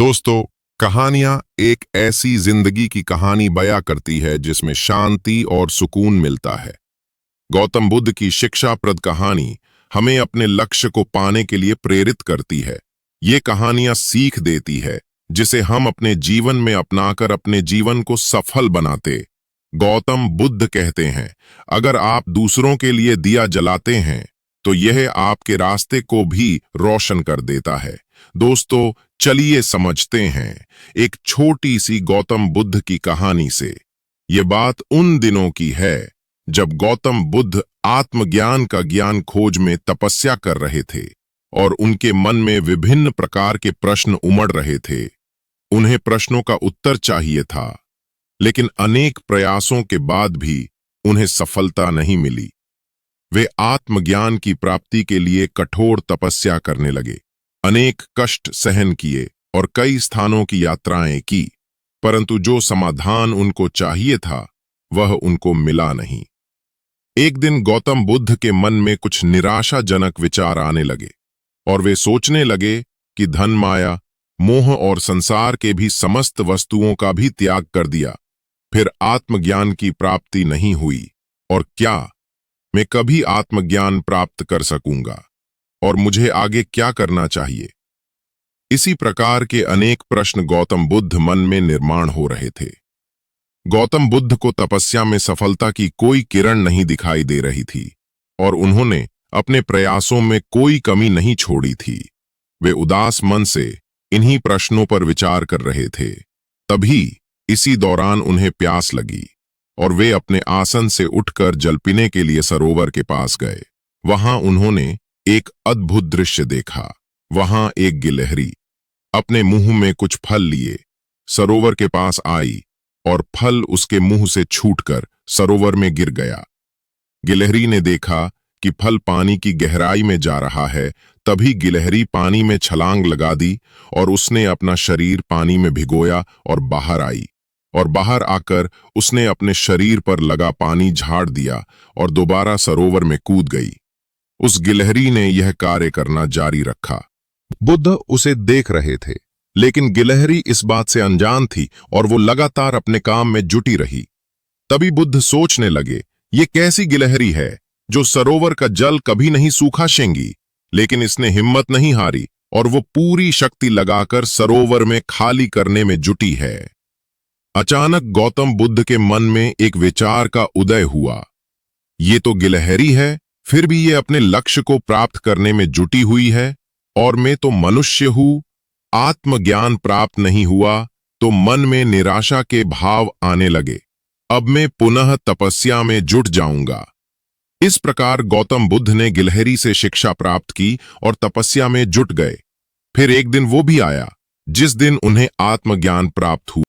दोस्तों, कहानियां एक ऐसी जिंदगी की कहानी बयां करती है जिसमें शांति और सुकून मिलता है। गौतम बुद्ध की शिक्षाप्रद कहानी हमें अपने लक्ष्य को पाने के लिए प्रेरित करती है। ये कहानियां सीख देती है जिसे हम अपने जीवन में अपनाकर अपने जीवन को सफल बनाते। गौतम बुद्ध कहते हैं, अगर आप दूसरों के लिए दिया जलाते हैं तो यह आपके रास्ते को भी रोशन कर देता है। दोस्तों, चलिए समझते हैं एक छोटी सी गौतम बुद्ध की कहानी से। ये बात उन दिनों की है जब गौतम बुद्ध आत्मज्ञान का ज्ञान खोज में तपस्या कर रहे थे और उनके मन में विभिन्न प्रकार के प्रश्न उमड़ रहे थे। उन्हें प्रश्नों का उत्तर चाहिए था, लेकिन अनेक प्रयासों के बाद भी उन्हें सफलता नहीं मिली। वे आत्मज्ञान की प्राप्ति के लिए कठोर तपस्या करने लगे, अनेक कष्ट सहन किए और कई स्थानों की यात्राएं की, परंतु जो समाधान उनको चाहिए था वह उनको मिला नहीं। एक दिन गौतम बुद्ध के मन में कुछ निराशाजनक विचार आने लगे और वे सोचने लगे कि धन, माया, मोह और संसार के भी समस्त वस्तुओं का भी त्याग कर दिया, फिर आत्मज्ञान की प्राप्ति नहीं हुई, और क्या मैं कभी आत्मज्ञान प्राप्त कर सकूंगा, और मुझे आगे क्या करना चाहिए। इसी प्रकार के अनेक प्रश्न गौतम बुद्ध मन में निर्माण हो रहे थे। गौतम बुद्ध को तपस्या में सफलता की कोई किरण नहीं दिखाई दे रही थी और उन्होंने अपने प्रयासों में कोई कमी नहीं छोड़ी थी। वे उदास मन से इन्हीं प्रश्नों पर विचार कर रहे थे। तभी इसी दौरान उन्हें प्यास लगी और वे अपने आसन से उठकर जल पीने के लिए सरोवर के पास गए। वहां उन्होंने एक अद्भुत दृश्य देखा। वहां एक गिलहरी अपने मुंह में कुछ फल लिए सरोवर के पास आई और फल उसके मुंह से छूटकर सरोवर में गिर गया। गिलहरी ने देखा कि फल पानी की गहराई में जा रहा है। तभी गिलहरी पानी में छलांग लगा दी और उसने अपना शरीर पानी में भिगोया और बाहर आई, और बाहर आकर उसने अपने शरीर पर लगा पानी झाड़ दिया और दोबारा सरोवर में कूद गई। उस गिलहरी ने यह कार्य करना जारी रखा। बुद्ध उसे देख रहे थे, लेकिन गिलहरी इस बात से अनजान थी और वो लगातार अपने काम में जुटी रही। तभी बुद्ध सोचने लगे, ये कैसी गिलहरी है जो सरोवर का जल कभी नहीं सूखा शेंगी, लेकिन इसने हिम्मत नहीं हारी और वो पूरी शक्ति लगाकर सरोवर में खाली करने में जुटी है। अचानक गौतम बुद्ध के मन में एक विचार का उदय हुआ। ये तो गिलहरी है, फिर भी ये अपने लक्ष्य को प्राप्त करने में जुटी हुई है, और मैं तो मनुष्य हूं। आत्मज्ञान प्राप्त नहीं हुआ तो मन में निराशा के भाव आने लगे। अब मैं पुनः तपस्या में जुट जाऊंगा। इस प्रकार गौतम बुद्ध ने गिलहरी से शिक्षा प्राप्त की और तपस्या में जुट गए। फिर एक दिन वो भी आया जिस दिन उन्हें आत्मज्ञान प्राप्त हुआ।